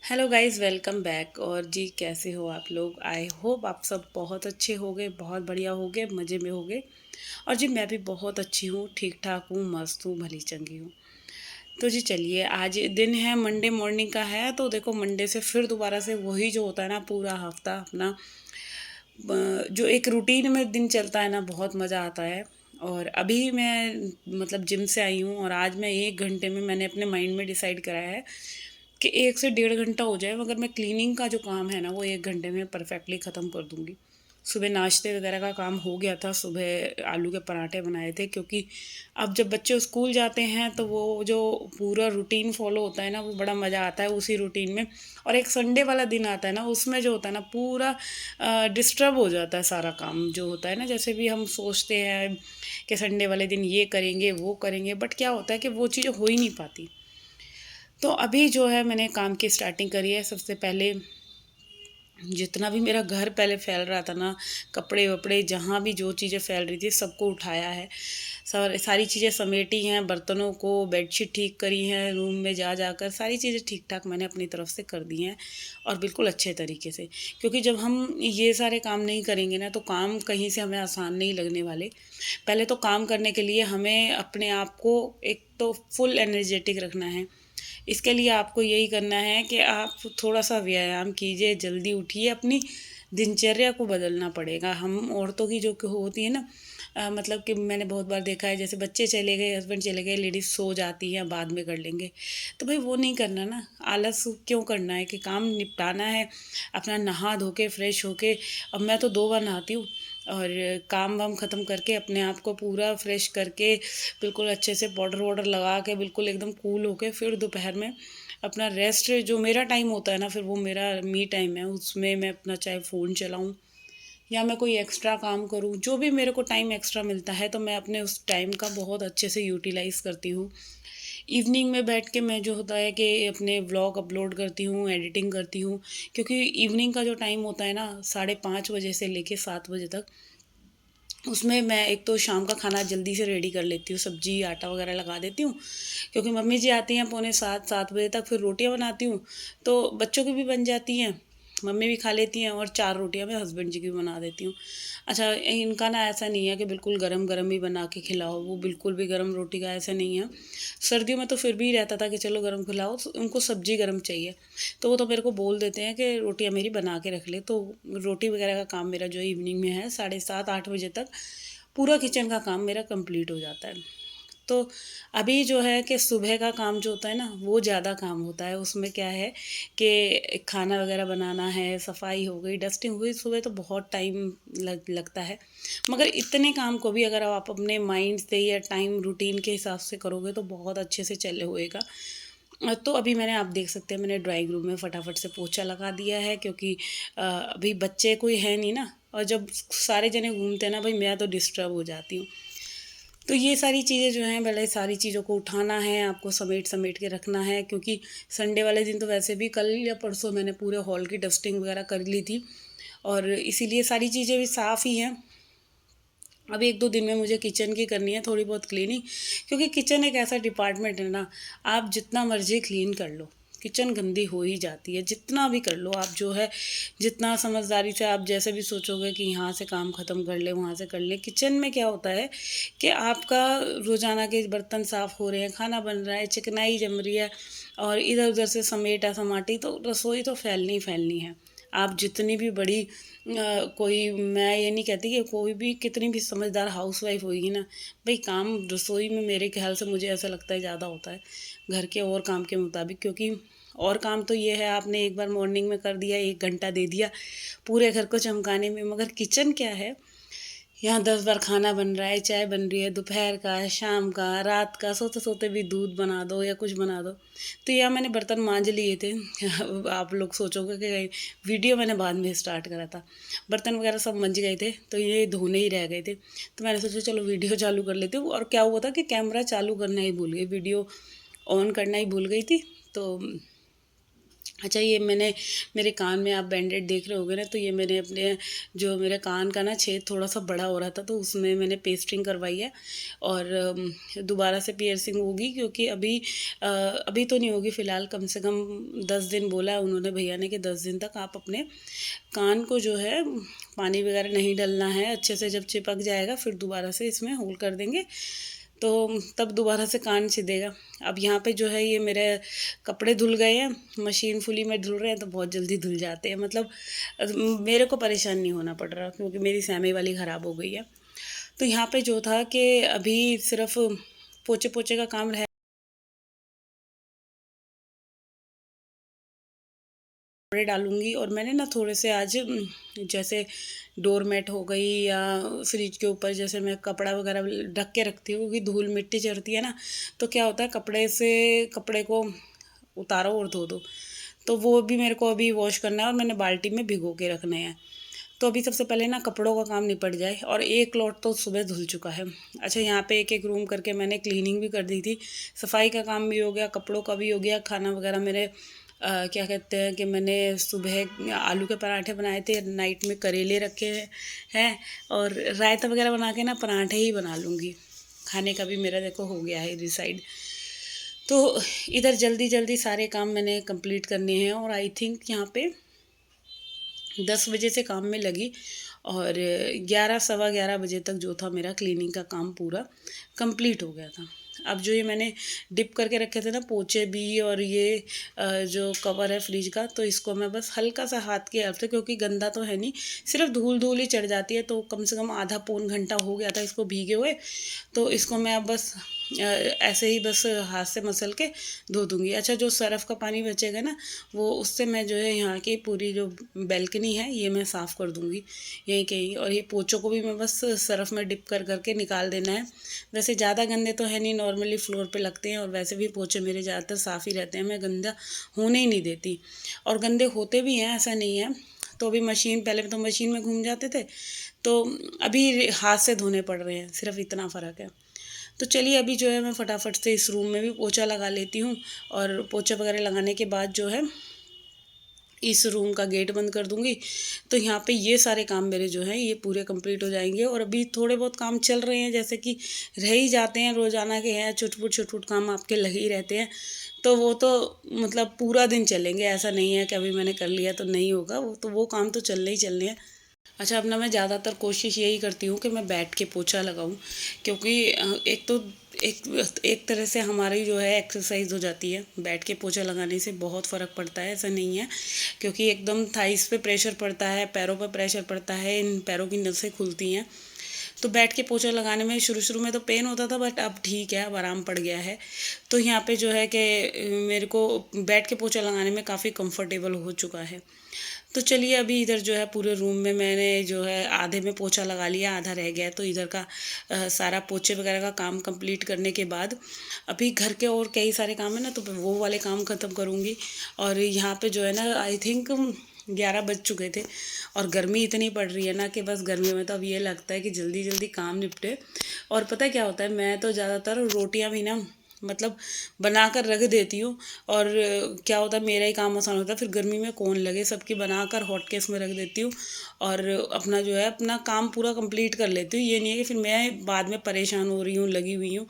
Hello guys, welcome back. और जी, कैसे हो आप लोग? आई होप आप सब बहुत अच्छे होगे, बहुत बढ़िया होगे, मज़े में होगे। और जी, मैं भी बहुत अच्छी हूँ, ठीक ठाक हूँ, मस्त हूँ, भली चंगी हूँ। तो जी चलिए, आज दिन है, मंडे मॉर्निंग का है। तो देखो, मंडे से फिर दोबारा से वही जो होता है ना, पूरा हफ्ता अपना जो एक रूटीन में दिन चलता है ना, बहुत मज़ा आता है। और अभी मैं मतलब जिम से आई हूँ, और आज मैं 1 घंटे में मैंने अपने माइंड में डिसाइड कराया है कि 1 से 1.5 घंटा हो जाए, मगर मैं क्लीनिंग का जो काम है ना, वो 1 घंटे में परफेक्टली ख़त्म कर दूँगी। सुबह नाश्ते वगैरह का काम हो गया था, सुबह आलू के पराठे बनाए थे, क्योंकि अब जब बच्चे स्कूल जाते हैं तो वो जो पूरा रूटीन फॉलो होता है ना, वो बड़ा मज़ा आता है उसी रूटीन में। और एक संडे वाला दिन आता है ना, उसमें जो होता है ना, पूरा डिस्टर्ब हो जाता है सारा काम जो होता है ना। जैसे भी हम सोचते हैं कि संडे वाले दिन ये करेंगे, वो करेंगे, बट क्या होता है कि वो चीज़ हो ही नहीं पाती। तो अभी जो है, मैंने काम की स्टार्टिंग करी है। सबसे पहले जितना भी मेरा घर पहले फैल रहा था ना, कपड़े वपड़े जहाँ भी जो चीज़ें फैल रही थी, सबको उठाया है। सारी चीज़ें समेटी हैं, बर्तनों को, बेडशीट ठीक करी हैं, रूम में जा जाकर सारी चीज़ें ठीक ठाक मैंने अपनी तरफ से कर दी हैं, और बिल्कुल अच्छे तरीके से। क्योंकि जब हम ये सारे काम नहीं करेंगे ना, तो काम कहीं से हमें आसान नहीं लगने वाले। पहले तो काम करने के लिए हमें अपने आप को एक तो फुल एनर्जेटिक रखना है। इसके लिए आपको यही करना है कि आप थोड़ा-सा व्यायाम कीजिए, जल्दी उठिए, अपनी दिनचर्या को बदलना पड़ेगा। हम औरतों की जो होती है ना, मतलब कि मैंने बहुत बार देखा है, जैसे बच्चे चले गए, हस्बैंड चले गए, लेडीज़ सो जाती हैं, बाद में कर लेंगे। तो भई वो नहीं करना ना, आलस क्यों करना है, कि काम निपटाना है, अपना नहा धो के, फ्रेश होके। अब मैं तो 2 बार नहाती हूँ, और काम-वाम ख़त्म करके अपने आप को पूरा फ्रेश करके, बिल्कुल अच्छे से पाउडर वाउडर लगा के, बिल्कुल एकदम कूल होके, फिर दोपहर में अपना रेस्ट, जो मेरा टाइम होता है ना, फिर वो मेरा मी टाइम है। उसमें मैं अपना चाहे फ़ोन चलाऊँ या मैं कोई एक्स्ट्रा काम करूँ, जो भी मेरे को टाइम एक्स्ट्रा मिलता है, तो मैं अपने उस टाइम का बहुत अच्छे से यूटिलाइज़ करती हूँ। इवनिंग में बैठ के मैं जो होता है कि अपने व्लॉग अपलोड करती हूँ, एडिटिंग करती हूँ। क्योंकि इवनिंग का जो टाइम होता है ना, 5:30 बजे से लेके 7 बजे तक, उसमें मैं एक तो शाम का खाना जल्दी से रेडी कर लेती हूँ, सब्ज़ी, आटा वगैरह लगा देती हूँ। क्योंकि मम्मी जी आती हैं पौने 7 बजे तक, फिर रोटियाँ बनाती हूँ, तो बच्चों की भी बन जाती हैं, मम्मी भी खा लेती हैं, और 4 रोटियाँ मैं हस्बैंड जी की भी बना देती हूँ। अच्छा, इनका ना ऐसा नहीं है कि बिल्कुल गरम-गरम ही बना के खिलाओ, वो बिल्कुल भी गरम रोटी का ऐसा नहीं है। सर्दियों में तो फिर भी रहता था कि चलो गरम खिलाओ, उनको सब्ज़ी गरम चाहिए। तो वो तो मेरे को बोल देते हैं कि रोटियाँ मेरी बना के रख ले। तो रोटी वगैरह का काम मेरा जो इवनिंग में है, 7:30-8 बजे तक पूरा किचन का काम मेरा कंप्लीट हो जाता है। तो अभी जो है कि सुबह का काम जो होता है ना, वो ज़्यादा काम होता है। उसमें क्या है कि खाना वगैरह बनाना है, सफाई हो गई, डस्टिंग हो गई, सुबह तो बहुत टाइम लगता है। मगर इतने काम को भी अगर आप अपने माइंड से या टाइम रूटीन के हिसाब से करोगे, तो बहुत अच्छे से चले होएगा। तो अभी मैंने, आप देख सकते हैं, मैंने ड्राइंग रूम में फटाफट से पोछा लगा दिया है, क्योंकि अभी बच्चे कोई है नहीं ना, और जब सारे जने घूमते हैं ना भाई, मैं तो डिस्टर्ब हो जाती हूँ। तो ये सारी चीज़ें जो हैं, पहले सारी चीज़ों को उठाना है, आपको समेट के रखना है। क्योंकि संडे वाले दिन तो वैसे भी कल या परसों मैंने पूरे हॉल की डस्टिंग वगैरह कर ली थी, और इसीलिए सारी चीज़ें भी साफ़ ही हैं। अब 1-2 दिन में मुझे किचन की करनी है थोड़ी बहुत क्लीनिंग। क्योंकि किचन एक ऐसा डिपार्टमेंट है ना, आप जितना मर्ज़ी क्लीन कर लो, किचन गंदी हो ही जाती है। जितना भी कर लो आप, जो है, जितना समझदारी से आप जैसे भी सोचोगे कि यहाँ से काम ख़त्म कर लें, वहाँ से कर लें, किचन में क्या होता है कि आपका रोज़ाना के बर्तन साफ़ हो रहे हैं, खाना बन रहा है, चिकनाई जम रही है, और इधर-उधर से समेटा-समाटी, तो रसोई तो फैलनी ही फैलनी है। आप जितनी भी बड़ी कोई, मैं ये नहीं कहती कि कोई भी कितनी भी समझदार हाउसवाइफ होएगी ना, भई काम रसोई में मेरे ख़्याल से मुझे ऐसा लगता है ज़्यादा होता है, घर के और काम के मुताबिक। क्योंकि और काम तो ये है, आपने एक बार मॉर्निंग में कर दिया, 1 घंटा दे दिया पूरे घर को चमकाने में। मगर किचन क्या है, यहाँ 10 बार खाना बन रहा है, चाय बन रही है, दोपहर का, शाम का, रात का, सोते-सोते भी दूध बना दो या कुछ बना दो। तो यहाँ मैंने बर्तन मांज लिए थे। आप लोग सोचोगे कि कहीं वीडियो मैंने बाद में स्टार्ट करा था। बर्तन वगैरह सब मंज गए थे, तो ये धोने ही रह गए थे। तो मैंने सोचा चलो वीडियो चालू कर लेती हूँ, और क्या हुआ था कि कैमरा चालू करना ही भूल गई, वीडियो ऑन करना ही भूल गई थी। तो अच्छा, ये मैंने मेरे कान में आप बैंडेड देख रहे होगे ना, तो ये मैंने अपने जो मेरे कान का ना छेद थोड़ा सा बड़ा हो रहा था, तो उसमें मैंने पेस्टिंग करवाई है। और दोबारा से पियर्सिंग होगी, क्योंकि अभी तो नहीं होगी फ़िलहाल, कम से कम 10 दिन बोला है उन्होंने भैया ने कि 10 दिन तक आप अपने कान को जो है पानी वगैरह नहीं डलना है। अच्छे से जब चिपक जाएगा फिर दोबारा से इसमें होल कर देंगे, तो तब दोबारा से कान सिदेगा। अब यहाँ पे जो है ये मेरे कपड़े धुल गए हैं, मशीन फुली में धुल रहे हैं, तो बहुत जल्दी धुल जाते हैं। मतलब मेरे को परेशान नहीं होना पड़ रहा, क्योंकि मेरी सेमी वाली ख़राब हो गई है। तो यहाँ पे जो था कि अभी सिर्फ पोछे पोछे का काम रह कपड़े डालूंगी। और मैंने ना थोड़े से आज जैसे डोरमेट हो गई, या फ्रिज के ऊपर जैसे मैं कपड़ा वगैरह ढक के रखती हूँ, क्योंकि धूल मिट्टी चढ़ती है ना, तो क्या होता है कपड़े को उतारो और धो दो। तो वो भी मेरे को अभी वॉश करना है, और मैंने बाल्टी में भिगो के रखने हैं। तो अभी सबसे पहले ना कपड़ों का काम निपट जाए। और एक लॉट तो सुबह धुल चुका है। अच्छा, यहाँ पे एक एक रूम करके मैंने क्लीनिंग भी कर दी थी। सफाई का काम भी हो गया, कपड़ों का भी हो गया। खाना वगैरह मेरे क्या कहते हैं कि मैंने सुबह आलू के पराठे बनाए थे, नाइट में करेले रखे हैं, और रायता वगैरह बना के ना पराठे ही बना लूँगी। खाने का भी मेरा देखो हो गया है डिसाइड। तो इधर जल्दी जल्दी सारे काम मैंने कंप्लीट करने हैं, और आई थिंक यहाँ पे 10 बजे से काम में लगी, और 11 सवा 11 बजे तक जो था मेरा क्लीनिंग का काम पूरा कंप्लीट हो गया था। अब जो ये मैंने डिप करके रखे थे ना पोचे भी, और ये जो कवर है फ्रिज का, तो इसको मैं बस हल्का सा हाथ के हेल्प से, क्योंकि गंदा तो है नहीं, सिर्फ धूल धूल ही चढ़ जाती है, तो कम से कम आधा पौन घंटा हो गया था इसको भीगे हुए। तो इसको मैं अब बस ऐसे ही बस हाथ से मसल के धो दूँगी। अच्छा, जो सरफ़ का पानी बचेगा ना, वो उससे मैं जो है यहाँ की पूरी जो बैल्कनी है ये मैं साफ़ कर दूँगी यहीं के ही। और ये पोछों को भी मैं बस सरफ़ में डिप कर करके निकाल देना है। वैसे ज़्यादा गंदे तो है नहीं, नॉर्मली फ्लोर पे लगते हैं, और वैसे भी पोछे मेरे ज़्यादातर साफ़ ही रहते हैं, मैं गंदा होने ही नहीं देती। और गंदे होते भी हैं, ऐसा नहीं है। तो अभी मशीन, पहले तो मशीन में घूम जाते थे, तो अभी हाथ से धोने पड़ रहे हैं, सिर्फ इतना फ़र्क है। तो चलिए, अभी जो है मैं फटाफट से इस रूम में भी पोछा लगा लेती हूँ, और पोछा वगैरह लगाने के बाद जो है इस रूम का गेट बंद कर दूँगी। तो यहाँ पे ये सारे काम मेरे जो हैं ये पूरे कंप्लीट हो जाएंगे। और अभी थोड़े बहुत काम चल रहे हैं, जैसे कि रह ही जाते हैं, रोज़ाना के हैं, छुट-पुट काम आपके लगे ही रहते हैं। तो वो तो मतलब पूरा दिन चलेंगे, ऐसा नहीं है कि अभी मैंने कर लिया तो नहीं होगा, वो काम तो चलने ही चलने हैं। अच्छा, अब ना मैं ज़्यादातर कोशिश यही करती हूँ कि मैं बैठ के पोछा लगाऊँ, क्योंकि एक तो एक तरह से हमारी जो है एक्सरसाइज हो जाती है। बैठ के पोछा लगाने से बहुत फ़र्क पड़ता है, ऐसा नहीं है, क्योंकि एकदम थाइस पे प्रेशर पड़ता है, पैरों पे प्रेशर पड़ता है, इन पैरों की नसें खुलती हैं। तो बैठ के पोछा लगाने में शुरू शुरू में तो पेन होता था, बट अब ठीक है, अब आराम पड़ गया है। तो यहाँ पे जो है कि मेरे को बैठ के पोछा लगाने में काफ़ी कंफर्टेबल हो चुका है। तो चलिए, अभी इधर जो है पूरे रूम में मैंने जो है आधे में पोछा लगा लिया, आधा रह गया, तो इधर का सारा पोछे वगैरह का काम कंप्लीट करने के बाद अभी घर के और कई सारे काम है ना, तो वो वाले काम ख़त्म करूँगी। और यहाँ पे जो है ना, आई थिंक 11 बज चुके थे, और गर्मी इतनी पड़ रही है ना कि बस गर्मी में तो अब ये लगता है कि जल्दी जल्दी काम निपटे। और पता है क्या होता है, मैं तो ज़्यादातर रोटियां भी ना मतलब बना कर रख देती हूँ। और क्या होता है, मेरा ही काम आसान होता है, फिर गर्मी में कौन लगे, सबकी बनाकर हॉट केस में रख देती हूँ, और अपना जो है अपना काम पूरा कंप्लीट कर लेती हूँ। ये नहीं है कि फिर मैं बाद में परेशान हो रही हूँ, लगी हुई हूँ।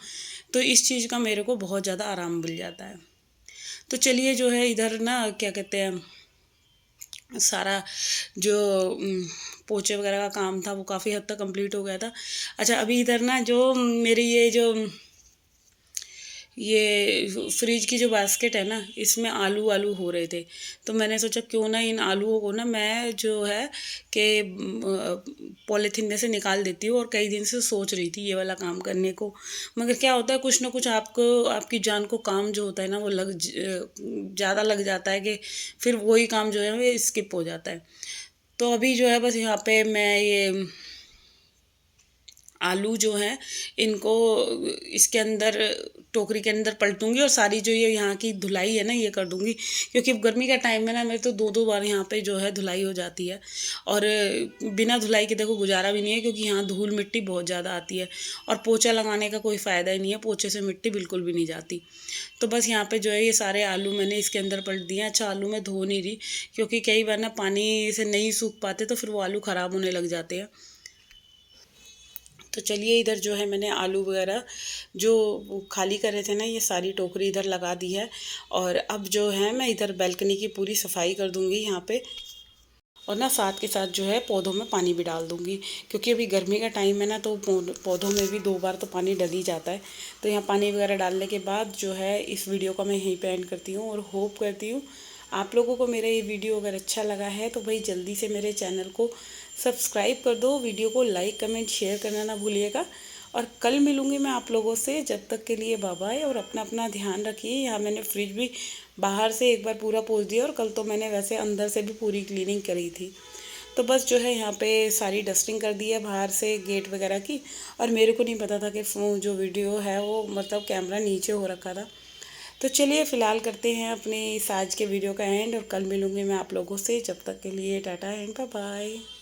तो इस चीज़ का मेरे को बहुत ज़्यादा आराम मिल जाता है। तो चलिए, जो है इधर ना क्या कहते हैं, सारा जो पोछे वगैरह का काम था वो काफ़ी हद तक कंप्लीट हो गया था। अच्छा, अभी इधर ना जो मेरी ये फ्रिज की जो बास्केट है ना, इसमें आलू आलू हो रहे थे, तो मैंने सोचा क्यों ना इन आलूओं को ना मैं जो है कि पॉलीथीन में से निकाल देती हूँ। और कई दिन से सोच रही थी ये वाला काम करने को, मगर क्या होता है, कुछ ना कुछ आपको आपकी जान को काम जो होता है ना वो ज़्यादा लग जाता है, कि फिर वही काम जो है वो स्किप हो जाता है। तो अभी जो है बस यहाँ पे मैं ये आलू जो हैं इनको इसके अंदर टोकरी के अंदर पलटूंगी और सारी जो ये यहाँ की धुलाई है ना ये कर दूंगी, क्योंकि गर्मी का टाइम में ना मेरे तो 2-2 बार यहाँ पे जो है धुलाई हो जाती है। और बिना धुलाई के देखो गुजारा भी नहीं है, क्योंकि यहाँ धूल मिट्टी बहुत ज़्यादा आती है और पोछा लगाने का कोई फ़ायदा ही नहीं है, पोछे से मिट्टी बिल्कुल भी नहीं जाती। तो बस यहाँ पे जो है ये सारे आलू मैंने इसके अंदर पलट दिए। अच्छा, आलू मैं धो नहीं रही, क्योंकि कई बार ना पानी से नहीं सूख पाते तो फिर वो आलू ख़राब होने लग जाते हैं। तो चलिए, इधर जो है मैंने आलू वगैरह जो वो खाली करे थे ना, ये सारी टोकरी इधर लगा दी है। और अब जो है मैं इधर बालकनी की पूरी सफाई कर दूंगी यहाँ पे। और ना साथ के साथ जो है पौधों में पानी भी डाल दूंगी, क्योंकि अभी गर्मी का टाइम है ना, तो पौधों में भी 2 बार तो पानी डल ही जाता है। तो यहाँ पानी वगैरह डालने के बाद जो है इस वीडियो को मैं यहीं पे एंड करती हूँ। और होप करती हूँ आप लोगों को मेरा ये वीडियो अगर अच्छा लगा है तो भाई जल्दी से मेरे चैनल को सब्सक्राइब कर दो, वीडियो को लाइक कमेंट शेयर करना ना भूलिएगा। और कल मिलूँगी मैं आप लोगों से, जब तक के लिए बाय बाय। और अपना अपना ध्यान रखिए। यहाँ मैंने फ्रिज भी बाहर से एक बार पूरा पोंछ दिया, और कल तो मैंने वैसे अंदर से भी पूरी क्लीनिंग करी थी। तो बस जो है यहाँ पे सारी डस्टिंग कर दी है बाहर से गेट वगैरह की। और मेरे को नहीं पता था कि जो वीडियो है वो मतलब कैमरा नीचे हो रखा था। तो चलिए फ़िलहाल करते हैं अपने इस आज के वीडियो का एंड, और कल मिलूँगी मैं आप लोगों से। जब तक के लिए टाटा एंड बाय बाय।